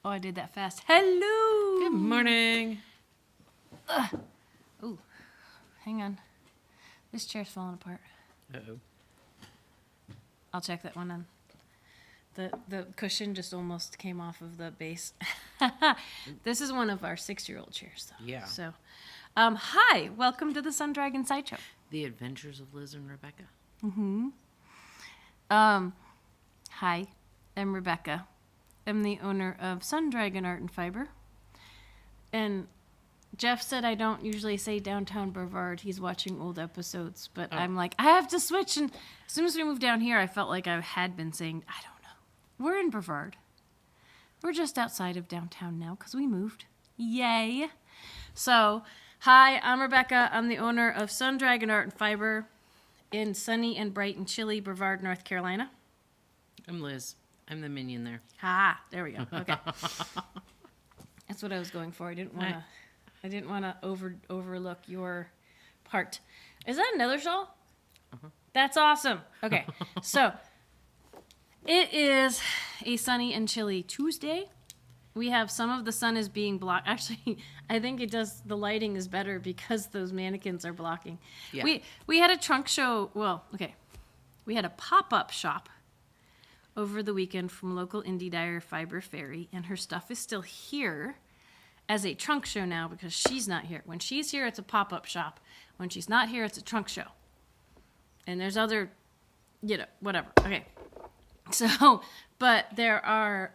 Oh, I did that fast. Hello. Good morning. Ooh, hang on. This chair's falling apart. Uh-oh. I'll check that one on. The cushion just almost came off of the base. This is one of our 6-year-old chairs, though. Yeah. So, hi, welcome to the Sun Dragon Sideshow. The Adventures of Liz and Rebecca. Hi, I'm Rebecca. I'm the owner of Sun Dragon Art and Fiber. And Jeff said I don't usually say downtown Brevard. He's watching old episodes, but I'm like, I have to switch. And as soon as we moved down here, I felt like I had been saying, I don't know. We're in Brevard. We're just outside of downtown now because we moved. Yay. So, hi, I'm Rebecca. I'm the owner of Sun Dragon Art and Fiber in sunny and bright and chilly Brevard, North Carolina. I'm Liz. I'm the minion there. There we go. Okay. That's what I was going for. I didn't want to overlook your part. Is that another shawl? That's awesome. Okay. So, it is a sunny and chilly Tuesday. We have some of the sun is being blocked. Actually, I think the lighting is better because those mannequins are blocking. Yeah. We had a trunk show. Well, okay. We had a pop-up shop over the weekend from local indie dyer Fiber Faerie, and her stuff is still here as a trunk show now because she's not here. When she's here, it's a pop-up shop. When she's not here, it's a trunk show. And there's other, whatever. Okay. So, but there are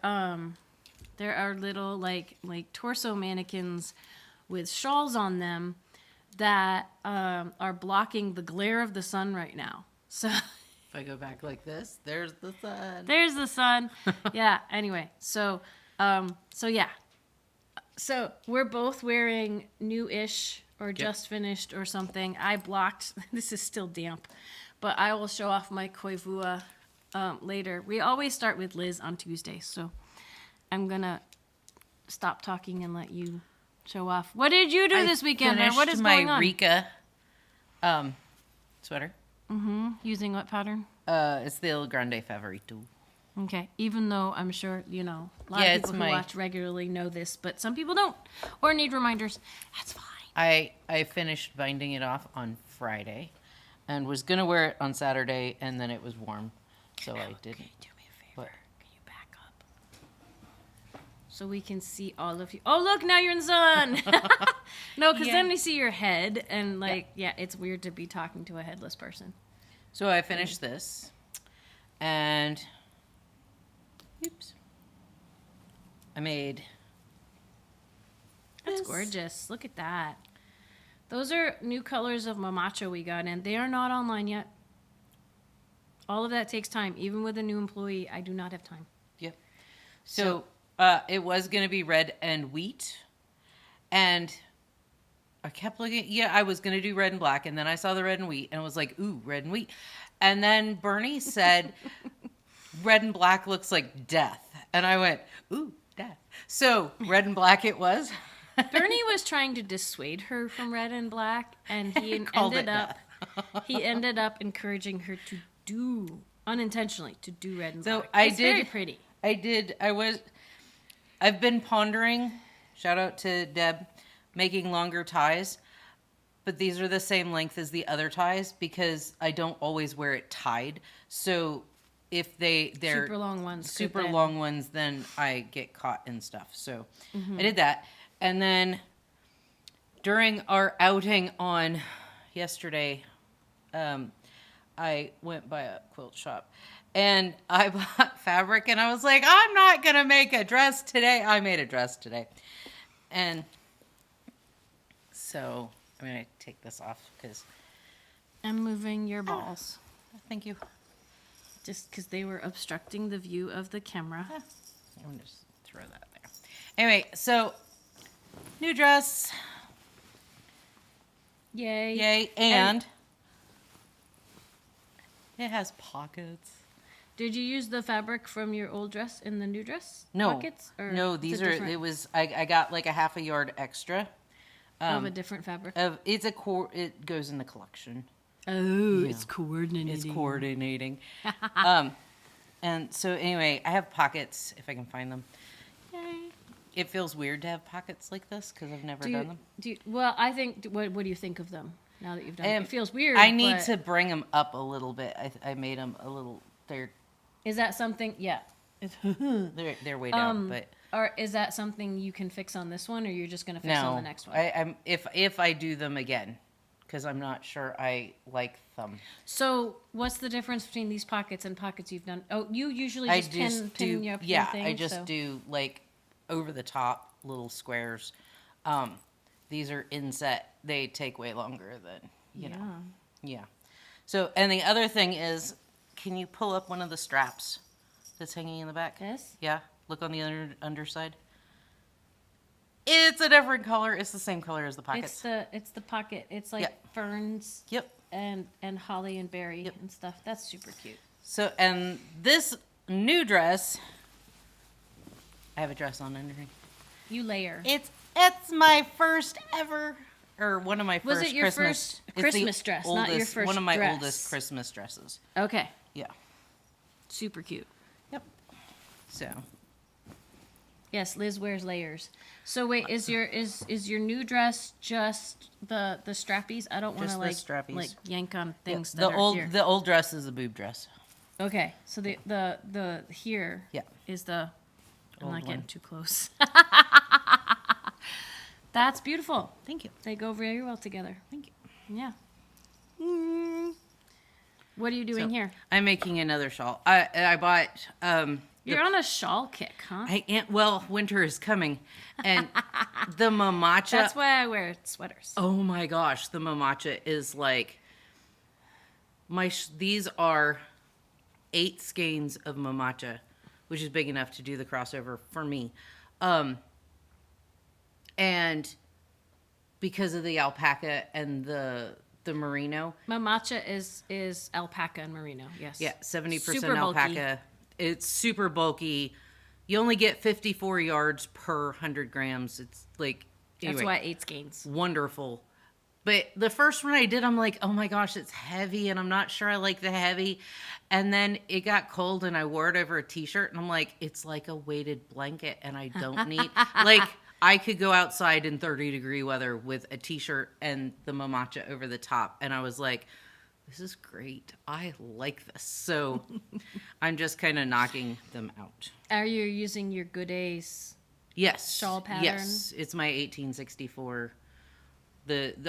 little like torso mannequins with shawls on them that are blocking the glare of the sun right now. So If I go back like this, there's the sun. there's the sun. Yeah. Anyway, so yeah. So we're both wearing new-ish or just finished or something. I blocked. This is still damp, but I will show off my Koivua later. We always start with Liz on Tuesday, so I'm gonna stop talking and let you show off. What did you do this weekend? Or what is going on? My Rikka sweater. Using what pattern? It's the Il Grande Favorito. Okay, even though I'm sure, a lot of people who watch regularly know this, but some people don't or need reminders. That's fine. I finished binding it off on Friday and was going to wear it on Saturday, and then it was warm, so I didn't. Okay, do me a favor. What? Can you back up? So we can see all of you. Oh, look, now you're in the sun. No, because then we see your head, and it's weird to be talking to a headless person. So I finished this, and I made That's gorgeous. Look at that. Those are new colors of Mamacho we got in. They are not online yet. All of that takes time. Even with a new employee, I do not have time. Yep. So it was going to be red and wheat, and I kept looking. Yeah, I was going to do red and black, and then I saw the red and wheat, and I was like, ooh, red and wheat. And then Bernie said, red and black looks like death. And I went, ooh, death. So red and black it was. Bernie was trying to dissuade her from red and black, and he ended up encouraging her to do, unintentionally, to do red and black. It's very pretty. I've been pondering, shout out to Deb, making longer ties, but these are the same length as the other ties because I don't always wear it tied. So if they're super long ones, then I get caught in stuff. So I did that. And then during our outing on yesterday, I went by a quilt shop and I bought fabric and I was like, I'm not going to make a dress today. I made a dress today. And so I'm going to take this off because I'm moving your balls. Thank you. Just because they were obstructing the view of the camera. I'm going to just throw that there. Anyway, so new dress. Yay. Yay. And it has pockets. Did you use the fabric from your old dress in the new dress? No. Pockets? Or no, these are, different? It was, I got like a half a yard extra. Of a different fabric? It goes in the collection. Oh, yeah. It's coordinating. And so anyway, I have pockets if I can find them. Yay. it feels weird to have pockets like this because I've never done them. Well, I think, what do you think of them now that you've done it? It feels weird. I need to bring them up a little bit. I made them a little, Is that something, yeah. they're way down, but. Or is that something you can fix on this one, or you're just going to fix on the next one? I'm if I do them again, because I'm not sure I like them. So what's the difference between these pockets and pockets you've done? Oh, you usually just pin your thing, I just do like over the top little squares. These are inset. They take way longer than, you know. Yeah. So, and the other thing is, can you pull up one of the straps that's hanging in the back? This? Yeah. Look on the underside. It's a different color. It's the same color as the pockets. It's the pocket. It's like ferns. Yep. And holly and berry and stuff. That's super cute. So, and this new dress, I have a dress on underneath. You layer. It's my first ever, or one of my first. Was it your first Christmas dress, not your first one of my dress? oldest Christmas dresses. Okay. Yeah. Super cute. Yep. So. Yes, Liz wears layers. So wait, is your new dress just the strappies? I don't want to like yank on things. Yeah, that are here. The old dress is a boob dress. Okay, so the here is the. I'm not getting too close. That's beautiful. Thank you. They go very well together. Thank you. Yeah. What are you doing here? I'm making another shawl. I bought. You're on a shawl kick, huh? Well, winter is coming, and the mamacha. That's why I wear sweaters. Oh my gosh, the mamacha is like these are 8 skeins of mamacha, which is big enough to do the crossover for me. And because of the alpaca and the merino. Mamacha is alpaca and merino, yes. Yeah, 70% Super alpaca. bulky. It's super bulky. You only get 54 yards per 100 grams. It's like, anyway, that's why 8 skeins. Wonderful. But the first one I did, I'm like, oh my gosh, it's heavy, and I'm not sure I like the heavy. And then it got cold, and I wore it over a t-shirt, and I'm like, it's like a weighted blanket, and I don't need, like, I could go outside in 30-degree weather with a t-shirt and the mamacha over the top, and I was like, this is great. I like this. So I'm just kind of knocking them out. Are you using your Good Days shawl pattern? Yes, it's my 1864.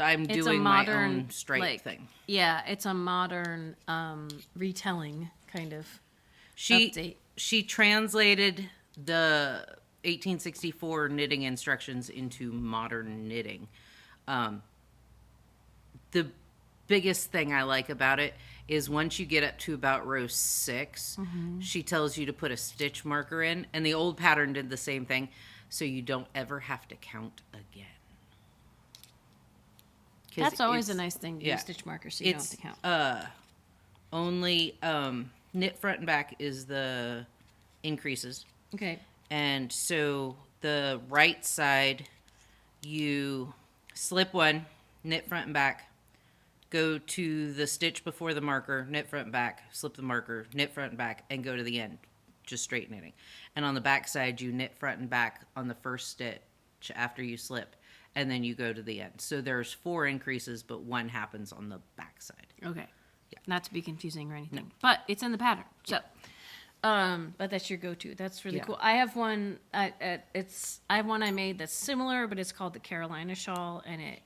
I'm doing my own stripe thing. Yeah, it's a modern retelling kind of update. She translated the 1864 knitting instructions into modern knitting. The biggest thing I like about it is once you get up to about row 6, she tells you to put a stitch marker in, and the old pattern did the same thing, so you don't ever have to count again. That's always a nice thing to use stitch markers so you don't have to count. Only knit front and back is the increases. Okay. And so the right side, you slip 1, knit front and back, go to the stitch before the marker, knit front and back, slip the marker, knit front and back, and go to the end, just straight knitting. And on the back side, you knit front and back on the first stitch after you slip, and then you go to the end. So there's 4 increases, but 1 happens on the back side. Okay. Yeah. Not to be confusing or anything, but it's in the pattern. So, but that's your go-to. That's really cool. I have one. I have one I made that's similar, but it's called the Carolina shawl, and it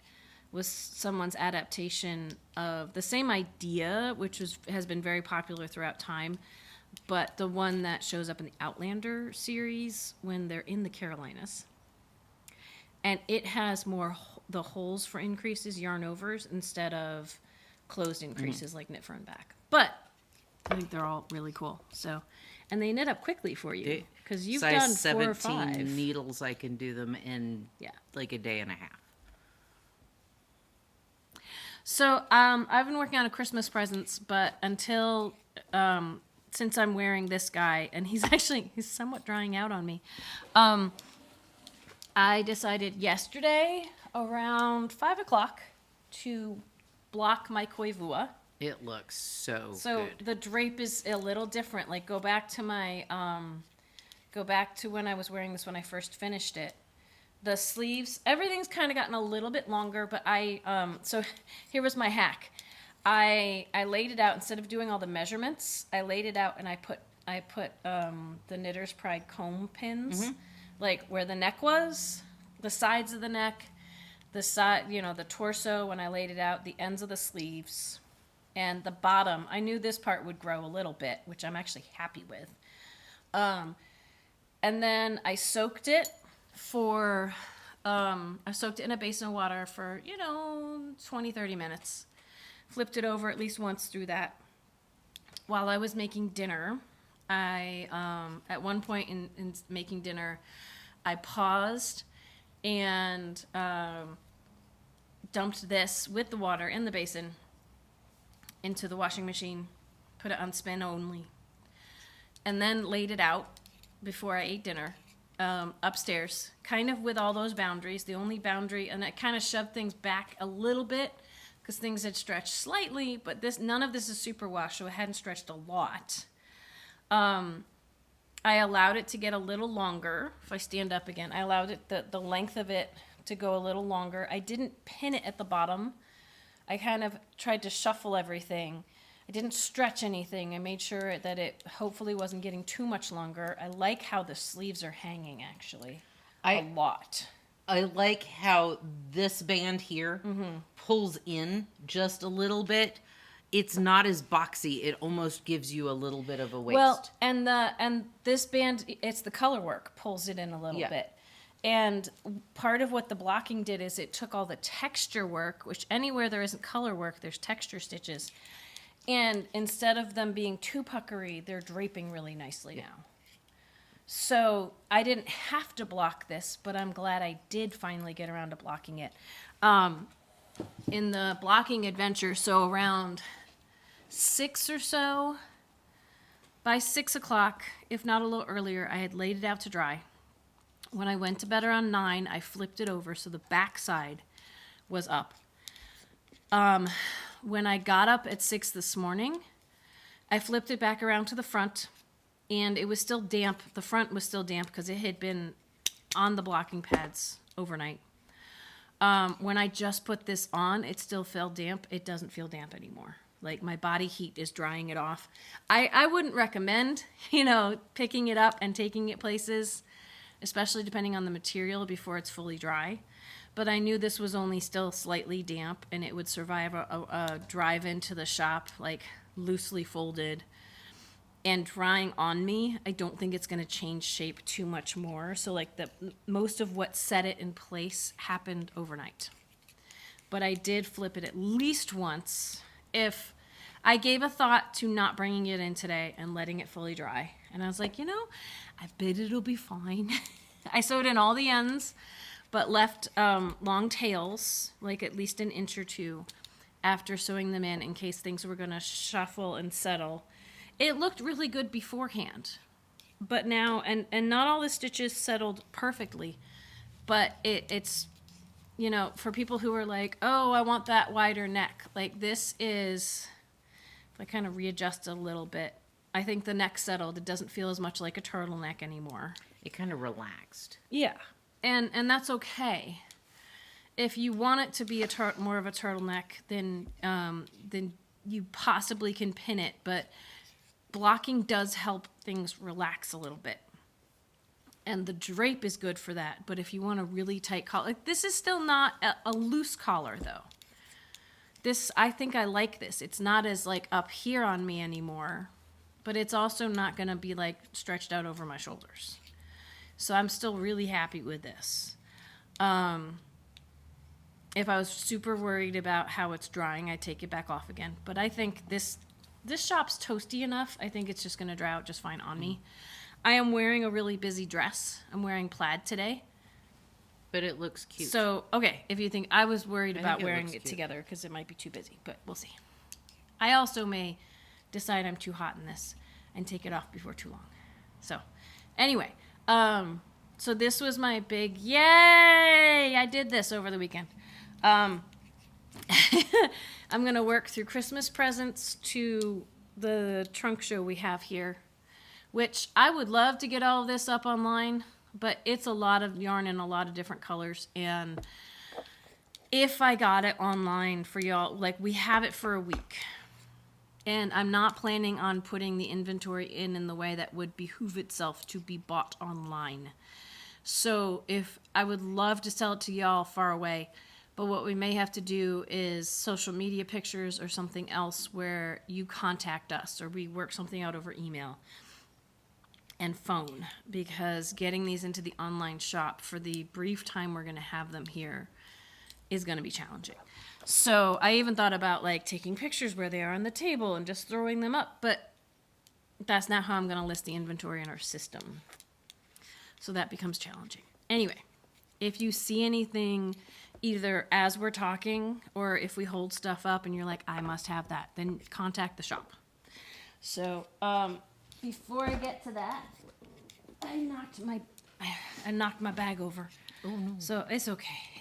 was someone's adaptation of the same idea, which has been very popular throughout time, but the one that shows up in the Outlander series when they're in the Carolinas. And it has more the holes for increases, yarn overs, instead of closed increases like knit front and back. But I think they're all really cool. So, and they knit up quickly for you because you've done 4 or 5 17 needles. I can do them in like a day and a half. So I've been working on a Christmas presents, but until since I'm wearing this guy, and he's somewhat drying out on me. I decided yesterday around 5 o'clock to block my Koivua. It looks so So good. the drape is a little different. Like go back to my go back to when I was wearing this when I first finished it. The sleeves, everything's kind of gotten a little bit longer, but so here was my hack. I laid it out instead of doing all the measurements. I laid it out and I put the Knitter's Pride comb pins, like where the neck was, the sides of the neck, the side, the torso when I laid it out, the ends of the sleeves, and the bottom. I knew this part would grow a little bit, which I'm actually happy with. And then I soaked it I soaked it in a basin of water for, 20, 30 minutes. Flipped it over at least once through that. While I was making dinner, at one point in making dinner, I paused and dumped this with the water in the basin into the washing machine, put it on spin only, and then laid it out before I ate dinner. Upstairs, kind of with all those boundaries. The only boundary, and I kind of shoved things back a little bit because things had stretched slightly, but none of this is superwash, so it hadn't stretched a lot. I allowed it to get a little longer. If I stand up again, I allowed it the length of it to go a little longer. I didn't pin it at the bottom. I kind of tried to shuffle everything. I didn't stretch anything. I made sure that it hopefully wasn't getting too much longer. I like how the sleeves are hanging, actually, a lot. I like how this band here pulls in just a little bit. It's not as boxy. It almost gives you a little bit of a waist. Well, and this band, it's the color work, pulls it in a little bit. And part of what the blocking did is it took all the texture work, which anywhere there isn't color work, there's texture stitches. And instead of them being too puckery, they're draping really nicely now. So I didn't have to block this, but I'm glad I did finally get around to blocking it. In the blocking adventure, so around 6 or so, by 6 o'clock, if not a little earlier, I had laid it out to dry. When I went to bed around 9, I flipped it over so the back side was up. When I got up at 6 this morning, I flipped it back around to the front, and it was still damp. The front was still damp because it had been on the blocking pads overnight. When I just put this on, it still felt damp. It doesn't feel damp anymore. Like, my body heat is drying it off. I wouldn't recommend, picking it up and taking it places, especially depending on the material, before it's fully dry. But I knew this was only still slightly damp, and it would survive a drive into the shop, like loosely folded and drying on me. I don't think it's going to change shape too much more. So like most of what set it in place happened overnight. But I did flip it at least once. If I gave a thought to not bringing it in today and letting it fully dry. And I was like, I bet it'll be fine. I sewed in all the ends, but left long tails, like at least an inch or two, after sewing them in case things were going to shuffle and settle. It looked really good beforehand, but now, and not all the stitches settled perfectly, but it's, for people who are like, oh, I want that wider neck. Like this is, if I kind of readjust a little bit, I think the neck settled. It doesn't feel as much like a turtleneck anymore. It kind of relaxed. Yeah. And that's okay. If you want it to be more of a turtleneck, then you possibly can pin it, but blocking does help things relax a little bit. And the drape is good for that. But if you want a really tight collar, like this is still not a loose collar though. I think I like this. It's not as like up here on me anymore, but it's also not going to be like stretched out over my shoulders. So I'm still really happy with this. If I was super worried about how it's drying, I'd take it back off again. But I think this shop's toasty enough. I think it's just going to dry out just fine on me. I am wearing a really busy dress. I'm wearing plaid today. But it looks cute. So, okay, if you think I was worried about wearing it cute together because it might be too busy, but we'll see. I also may decide I'm too hot in this and take it off before too long. So, anyway, so this was my big yay! I did this over the weekend. I'm going to work through Christmas presents to the trunk show we have here, which I would love to get all of this up online, but it's a lot of yarn in a lot of different colors. And if I got it online for y'all, like we have it for a week. And I'm not planning on putting the inventory in the way that would behoove itself to be bought online. So if I would love to sell it to y'all far away, but what we may have to do is social media pictures or something else where you contact us or we work something out over email and phone, because getting these into the online shop for the brief time we're going to have them here is going to be challenging. So I even thought about like taking pictures where they are on the table and just throwing them up, but that's not how I'm going to list the inventory in our system. So that becomes challenging. Anyway, if you see anything either as we're talking or if we hold stuff up and you're like, I must have that, then contact the shop. So before I get to that, I knocked my bag over. Oh no. So it's okay.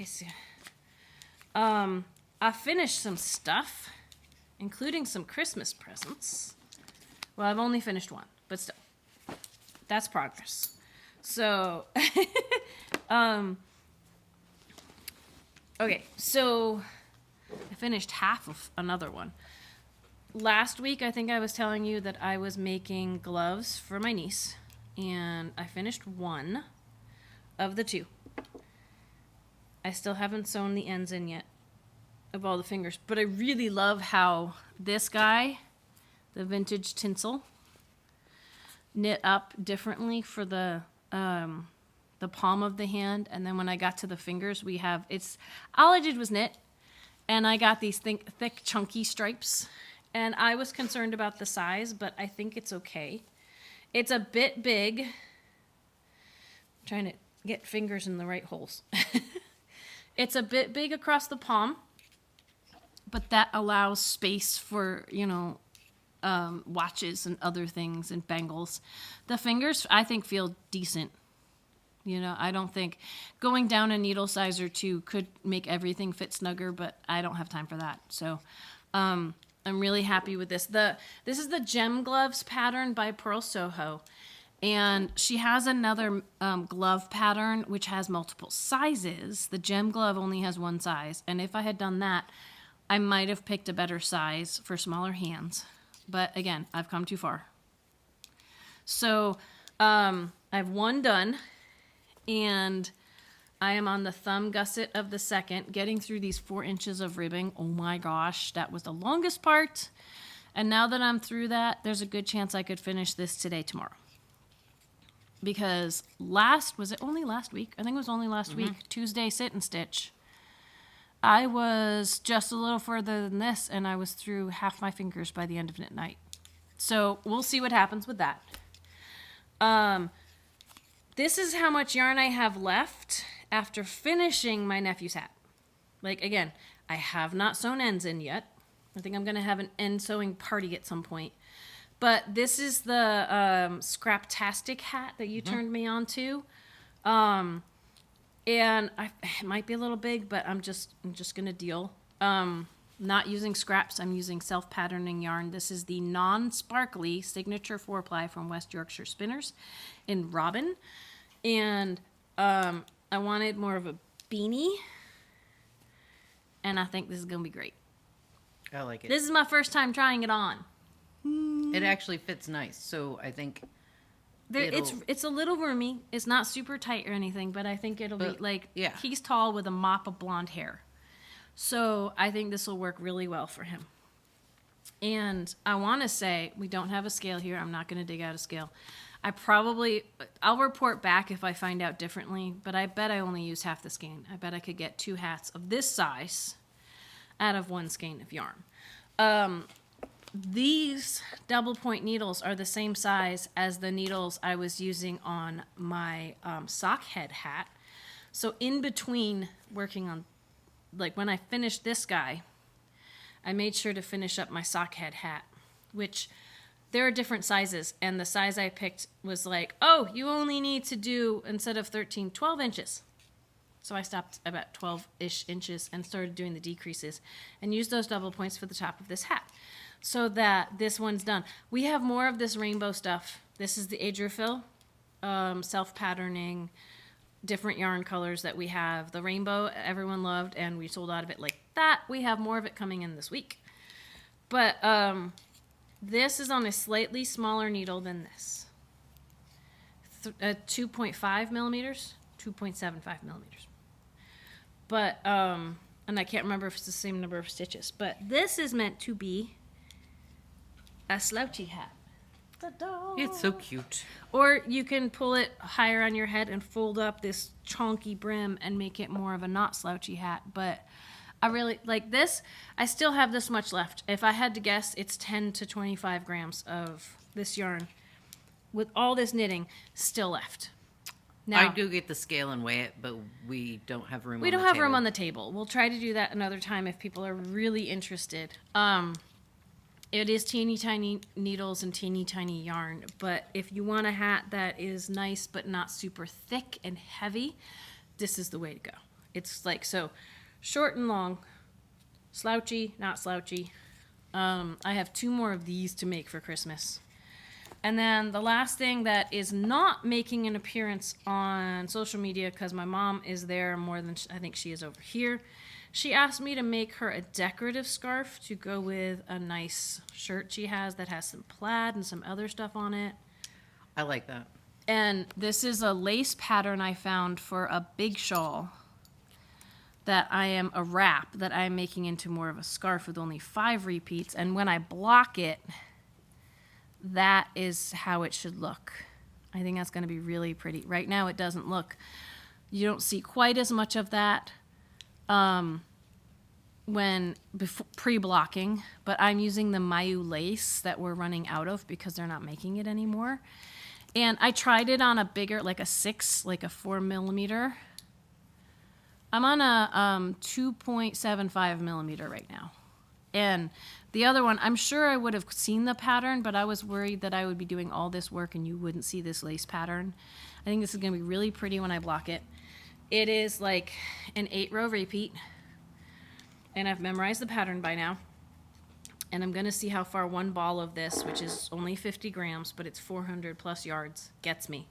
I finished some stuff, including some Christmas presents. Well, I've only finished one, but still, that's progress. So, okay, so I finished half of another one. Last week, I think I was telling you that I was making gloves for my niece, and I finished one of the two. I still haven't sewn the ends in yet of all the fingers, but I really love how this guy, the vintage tinsel, knit up differently for the palm of the hand, and then when I got to the fingers, we have, it's, all I did was knit, and I got these thick chunky stripes, and I was concerned about the size, but I think it's okay. It's a bit big. I'm trying to get fingers in the right holes. It's a bit big across the palm, but that allows space for, watches and other things and bangles. The fingers, I think, feel decent. I don't think going down a needle size or two could make everything fit snugger, but I don't have time for that. So I'm really happy with this. This is the Gem Gloves pattern by Purl Soho. And she has another glove pattern which has multiple sizes. The Gem Glove only has one size. And if I had done that, I might have picked a better size for smaller hands. But again, I've come too far. So I have one done. And I am on the thumb gusset of the second, getting through these 4 inches of ribbing. Oh my gosh, that was the longest part. And now that I'm through that, there's a good chance I could finish this today, tomorrow. Because was it only last week? I think it was only last week, Tuesday sit and stitch. I was just a little further than this, and I was through half my fingers by the end of knit night. So we'll see what happens with that. This is how much yarn I have left after finishing my nephew's hat. Like, again, I have not sewn ends in yet. I think I'm going to have an end sewing party at some point. But this is the Scraptastic Hat that you turned me on to. And it might be a little big, but I'm just going to deal. Not using scraps, I'm using self-patterning yarn. This is the non-sparkly signature 4-ply from West Yorkshire Spinners in Robin. And I wanted more of a beanie. And I think this is going to be great. I like it. This is my first time trying it on. It actually fits nice, so I think it's a little roomy. It's not super tight or anything, but I think it'll be like, he's tall with a mop of blonde hair. So I think this will work really well for him. And I want to say, we don't have a scale here. I'm not going to dig out a scale. I'll report back if I find out differently, but I bet I only used half the skein. I bet I could get 2 hats of this size out of 1 skein of yarn. These double point needles are the same size as the needles I was using on my Sockhead hat. So in between working on, like when I finished this guy, I made sure to finish up my Sockhead hat, which there are different sizes. And the size I picked was like, oh, you only need to do, instead of 13, 12 inches. So I stopped about 12-ish inches and started doing the decreases and used those double points for the top of this hat, so that this one's done. We have more of this rainbow stuff This is the Adriafil, self-patterning, different yarn colors that we have. The rainbow everyone loved, and we sold out of it like that. We have more of it coming in this week. But this is on a slightly smaller needle than this. 2.5 millimeters, 2.75 millimeters. But, and I can't remember if it's the same number of stitches, but this is meant to be a slouchy hat. Ta-da! It's so cute. Or you can pull it higher on your head and fold up this chonky brim and make it more of a not slouchy hat. But I really like this. I still have this much left. If I had to guess, it's 10 to 25 grams of this yarn with all this knitting still left. Now, I do get the scale and weigh it, but we don't have room. We don't have room on the table. We'll try to do that another time if people are really interested. It is teeny tiny needles and teeny tiny yarn, but if you want a hat that is nice but not super thick and heavy, this is the way to go. It's like so short and long, slouchy, not slouchy. I have 2 more of these to make for Christmas. And then the last thing that is not making an appearance on social media because my mom is there more than I think she is over here. She asked me to make her a decorative scarf to go with a nice shirt she has that has some plaid and some other stuff on it. I like that. And this is a lace pattern I found for a big shawl that a wrap that I'm making into more of a scarf with only 5 repeats. And when I block it, that is how it should look. I think that's going to be really pretty. Right now it doesn't look, you don't see quite as much of that when pre-blocking, but I'm using the Mayu lace that we're running out of because they're not making it anymore. And I tried it on a bigger, like a 4 millimeter. I'm on a 2.75 millimeter right now. And the other one, I'm sure I would have seen the pattern, but I was worried that I would be doing all this work and you wouldn't see this lace pattern. I think this is going to be really pretty when I block it. It is like an 8-row repeat, and I've memorized the pattern by now. And I'm going to see how far one ball of this, which is only 50 grams, but it's 400 plus yards, gets me.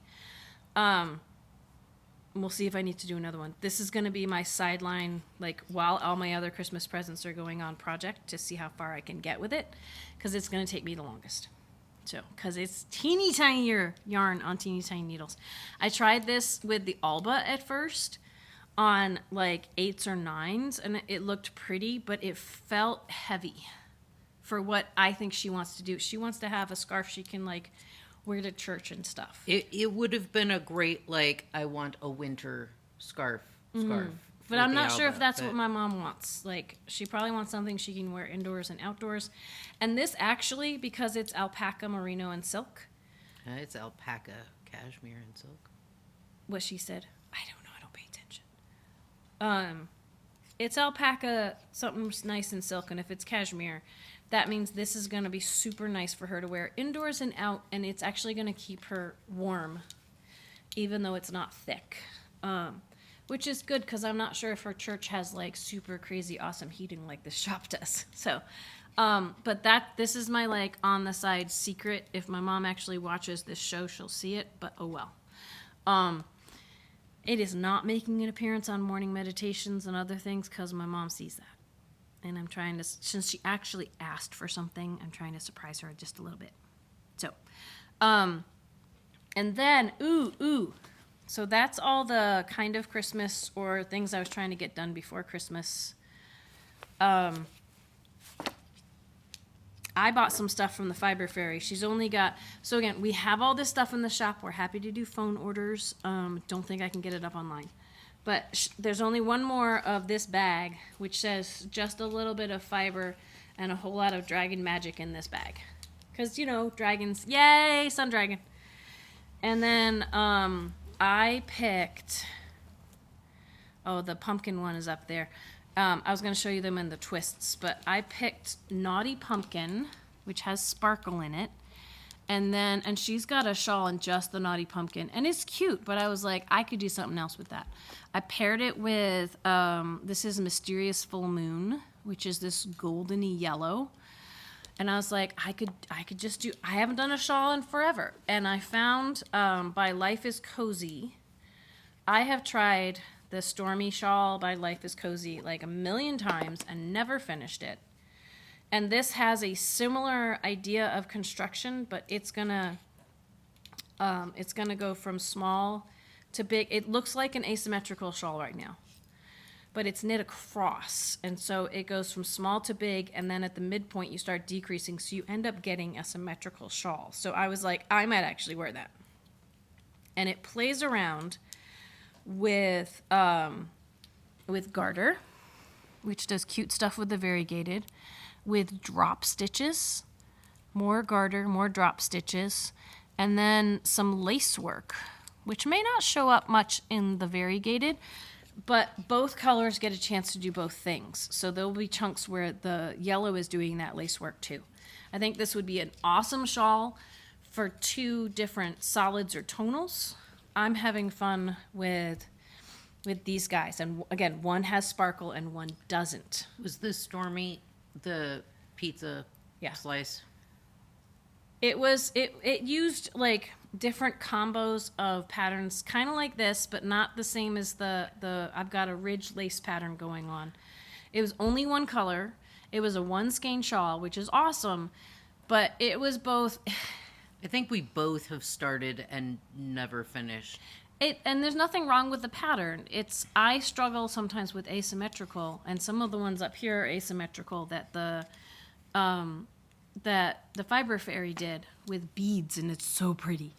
We'll see if I need to do another one. This is going to be my sideline, like while all my other Christmas presents are going on project to see how far I can get with it, because it's going to take me the longest. So, because it's teeny tinier yarn on teeny tiny needles. I tried this with the Alba at first on like 8s or 9s, and it looked pretty, but it felt heavy for what I think she wants to do. She wants to have a scarf she can like wear to church and stuff. It would have been a great, like, I want a winter scarf. But I'm not sure if that's what my mom wants. Like, she probably wants something she can wear indoors and outdoors. And this actually, because it's alpaca, merino, and silk. It's alpaca, cashmere, and silk. What she said. I don't know. I don't pay attention. It's alpaca, something nice and silk. And if it's cashmere, that means this is going to be super nice for her to wear indoors and out. And it's actually going to keep her warm, even though it's not thick. Which is good because I'm not sure if her church has like super crazy awesome heating like this shop does. So, but this is my like on the side secret. If my mom actually watches this show, she'll see it, but oh well. It is not making an appearance on morning meditations and other things because my mom sees that. And I'm trying to, since she actually asked for something, I'm trying to surprise her just a little bit. So, and then, so that's all the kind of Christmas or things I was trying to get done before Christmas. I bought some stuff from the Fiber Faerie. She's only got, so again, we have all this stuff in the shop. We're happy to do phone orders. Don't think I can get it up online. But there's only one more of this bag, which says just a little bit of fiber and a whole lot of dragon magic in this bag. Because, you know, dragons, yay, Sun Dragon. And then I picked, the pumpkin one is up there. I was going to show you them in the twists, but I picked Naughty Pumpkin, which has sparkle in it. And she's got a shawl in just the Naughty Pumpkin. And it's cute, but I was like, I could do something else with that. I paired it with, this is Mysterious Full Moon, which is this goldeny yellow. And I was like, I could just do, I haven't done a shawl in forever. And I found by Life is Cozy, I have tried the Stormy shawl by Life is Cozy like a million times and never finished it. And this has a similar idea of construction, but it's gonna go from small to big. It looks like an asymmetrical shawl right now, but it's knit across. And so it goes from small to big, and then at the midpoint you start decreasing, so you end up getting a symmetrical shawl. So I was like, I might actually wear that. And it plays around with garter, which does cute stuff with the variegated, with drop stitches, more garter, more drop stitches, and then some lace work, which may not show up much in the variegated, but both colors get a chance to do both things. So there'll be chunks where the yellow is doing that lace work too. I think this would be an awesome shawl for 2 different solids or tonals. I'm having fun with these guys. And again, one has sparkle and one doesn't. Was this Stormy the pizza slice? It was, it used like different combos of patterns, kind of like this, but not the same as the I've got a ridge lace pattern going on. It was only one color. It was a 1 skein shawl, which is awesome, but it was both. I think we both have started and never finished. And there's nothing wrong with the pattern. I struggle sometimes with asymmetrical, and some of the ones up here are asymmetrical that the Fiber Faerie did with beads, and it's so pretty.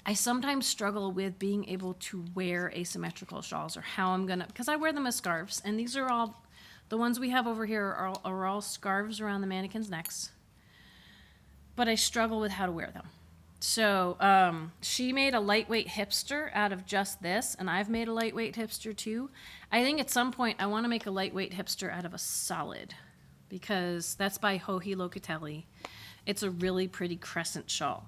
I sometimes struggle with being able to wear asymmetrical shawls, or how I'm gonna, because I wear them as scarves, and these are all, the ones we have over here are all scarves around the mannequins' necks. But I struggle with how to wear them. So she made a lightweight hipster out of just this, and I've made a lightweight hipster too. I think at some point I want to make a lightweight hipster out of a solid, because that's by Hohi Locatelli. It's a really pretty crescent shawl.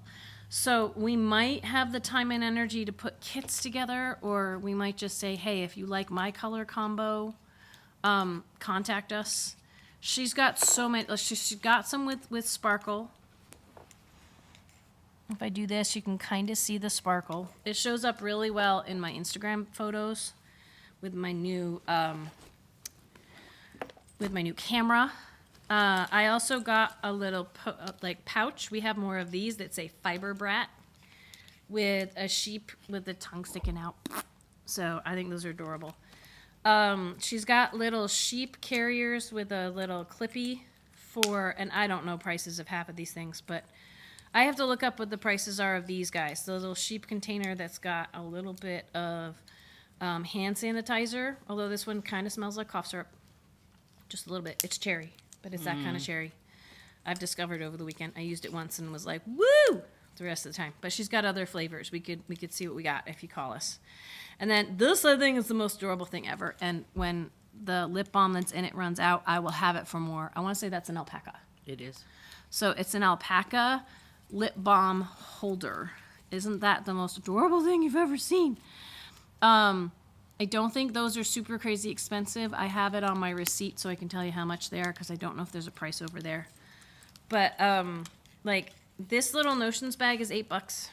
So we might have the time and energy to put kits together, or we might just say, hey, if you like my color combo, contact us. She's got so many. She's got some with sparkle. If I do this, you can kind of see the sparkle. It shows up really well in my Instagram photos with my new camera. I also got a little pouch. We have more of these that say Fiber Brat with a sheep with the tongue sticking out. So I think those are adorable. She's got little sheep carriers with a little clippy and I don't know prices of half of these things, but I have to look up what the prices are of these guys. The little sheep container that's got a little bit of hand sanitizer, although this one kind of smells like cough syrup. Just a little bit. It's cherry, but it's that kind of cherry. I've discovered over the weekend. I used it once and was like, woo, the rest of the time. But she's got other flavors. We could see what we got if you call us. And then this, I think, is the most adorable thing ever. And when the lip balm that's in it runs out, I will have it for more. I want to say that's an alpaca. It is. So it's an alpaca lip balm holder. Isn't that the most adorable thing you've ever seen? I don't think those are super crazy expensive. I have it on my receipt so I can tell you how much they are, because I don't know if there's a price over there. But like this little Notions bag is $8,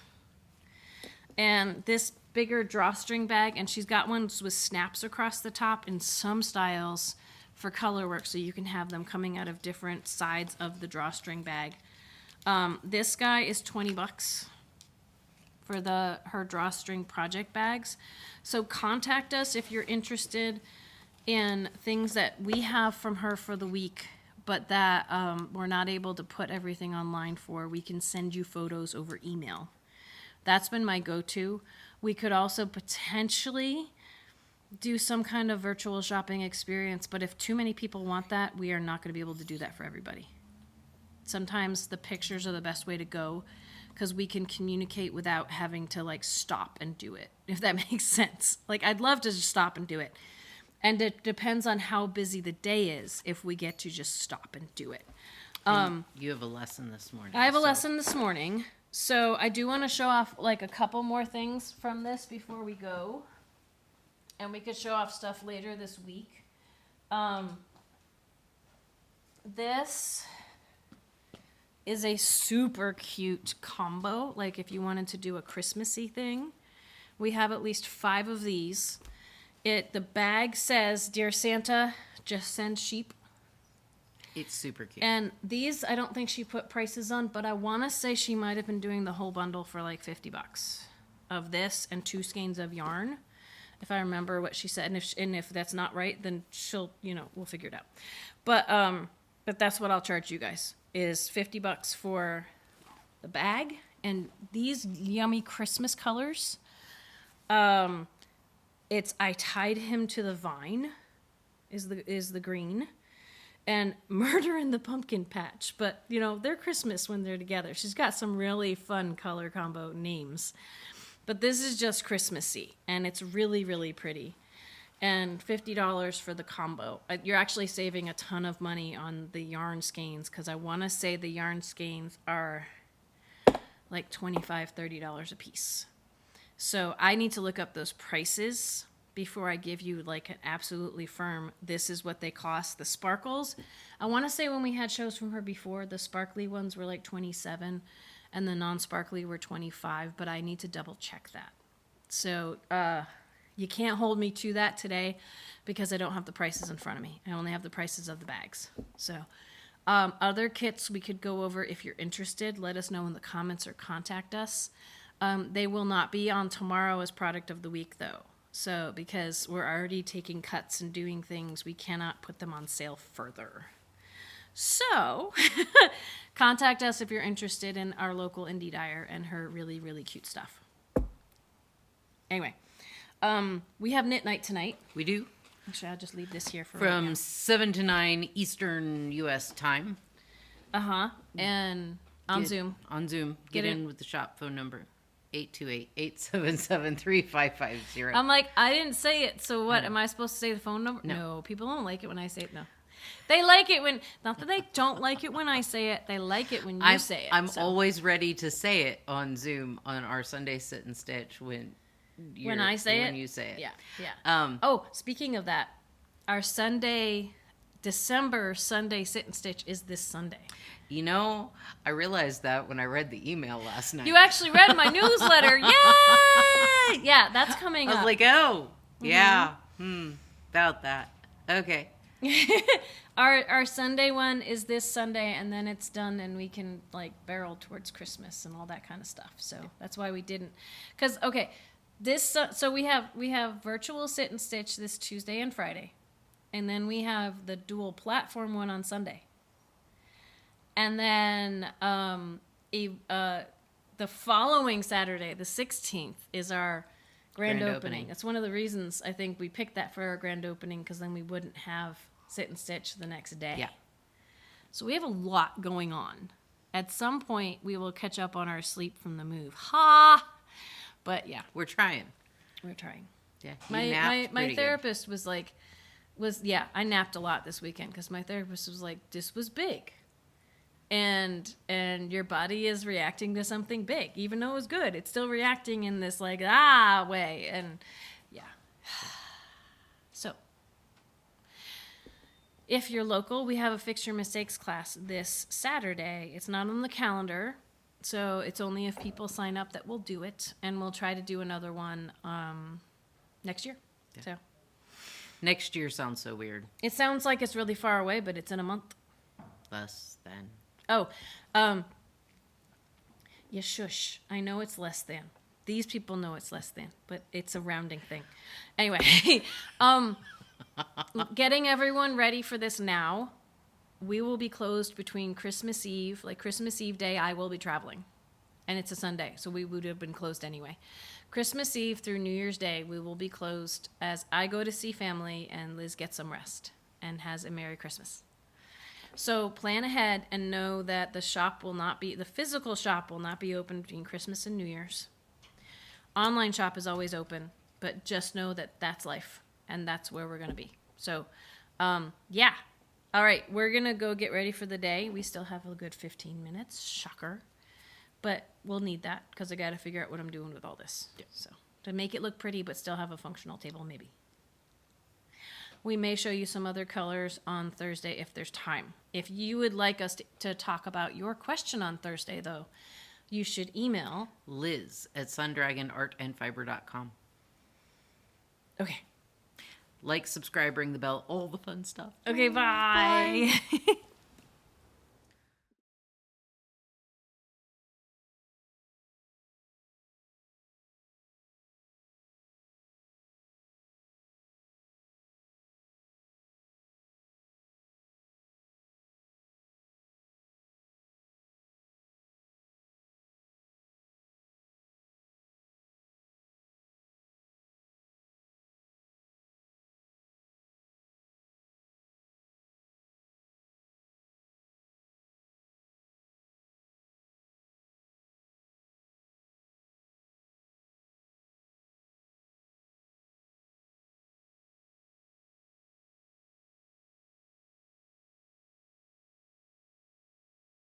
and this bigger drawstring bag, and she's got ones with snaps across the top in some styles for color work, so you can have them coming out of different sides of the drawstring bag. This guy is $20 for her drawstring project bags. So contact us if you're interested in things that we have from her for the week, but that we're not able to put everything online for. We can send you photos over email. That's been my go-to. We could also potentially do some kind of virtual shopping experience, but if too many people want that, we are not going to be able to do that for everybody. Sometimes the pictures are the best way to go, because we can communicate without having to like stop and do it, if that makes sense. Like, I'd love to just stop and do it. And it depends on how busy the day is if we get to just stop and do it. You have a lesson this morning. I have a lesson this morning. So I do want to show off like a couple more things from this before we go. And we could show off stuff later this week. This is a super cute combo. Like if you wanted to do a Christmassy thing, we have at least 5 of these. The bag says, "Dear Santa, just send sheep." It's super cute. And these, I don't think she put prices on, but I want to say she might have been doing the whole bundle for like $50 of this and 2 skeins of yarn, if I remember what she said. And if that's not right, then she'll, we'll figure it out. But that's what I'll charge you guys, is $50 for the bag and these yummy Christmas colors. I tied him to the vine is the green. And Murder in the Pumpkin Patch. But, they're Christmas when they're together. She's got some really fun color combo names. But this is just Christmassy. And it's really, really pretty. And $50 for the combo. You're actually saving a ton of money on the yarn skeins. Because I want to say the yarn skeins are like $25, $30 a piece. So I need to look up those prices before I give you like an absolutely firm, this is what they cost. The sparkles, I want to say when we had shows from her before, the sparkly ones were like 27 and the non-sparkly were 25, but I need to double check that. So you can't hold me to that today because I don't have the prices in front of me. I only have the prices of the bags. So other kits we could go over if you're interested. Let us know in the comments or contact us. They will not be on tomorrow as product of the week though. So, because we're already taking cuts and doing things, we cannot put them on sale further. So, contact us if you're interested in our local indie dyer and her really, really cute stuff. Anyway, we have knit night tonight. We do. Actually, I'll just leave this here for right From now. 7 to 9 Eastern U.S. time. And on Zoom. On Zoom. Get in with the shop phone number. 828-877-3550. I'm like, I didn't say it, so what? Am I supposed to say the phone number? No, people don't like it when I say it. No. They like it when, not that they don't like it when I say it, they like it when you say it. I'm always ready to say it on Zoom on our Sunday sit and stitch when I say it. When you say it. Yeah. Oh, speaking of that, our December Sunday sit and stitch is this Sunday. I realized that when I read the email last night. You actually read my newsletter. Yay! Yeah, that's coming up. I was like, oh, yeah. About that. Okay. Our Sunday one is this Sunday, and then it's done, and we can barrel towards Christmas and all that kind of stuff. So that's why we didn't. Because so we have virtual sit and stitch this Tuesday and Friday, and then we have the dual platform one on Sunday. And then the following Saturday, the 16th, is our grand opening. That's one of the reasons I think we picked that for our grand opening, because then we wouldn't have sit and stitch the next day. Yeah. So we have a lot going on. At some point, we will catch up on our sleep from the move. Ha! But yeah. We're trying. Yeah. My therapist was I napped a lot this weekend because my therapist was like, this was big. And your body is reacting to something big. Even though it was good, it's still reacting in this way. And yeah. So, if you're local, we have a Fix Your Mistakes class this Saturday. It's not on the calendar, so it's only if people sign up that we'll do it. And we'll try to do another one next year. Yeah. So next year sounds so weird. It sounds like it's really far away, but it's in a month. Less than. Oh, yeah, shush. I know it's less than. These people know it's less than, but it's a rounding thing. Anyway, getting everyone ready for this now. We will be closed between Christmas Eve, Christmas Eve day, I will be traveling. And it's a Sunday, so we would have been closed anyway. Christmas Eve through New Year's Day, we will be closed as I go to see family and Liz gets some rest and has a Merry Christmas. So plan ahead and know that the physical shop will not be open between Christmas and New Year's. Online shop is always open, but just know that that's life and that's where we're going to be. So, yeah. All right, we're going to go get ready for the day. We still have a good 15 minutes. Shocker. But we'll need that because I got to figure out what I'm doing with all this. Yeah. So to make it look pretty but still have a functional table, maybe. We may show you some other colors on Thursday if there's time. If you would like us to talk about your question on Thursday, though, you should email Liz at sundragonartandfiber.com. Okay. Like, subscribe, ring the bell, all the fun stuff. Okay, bye.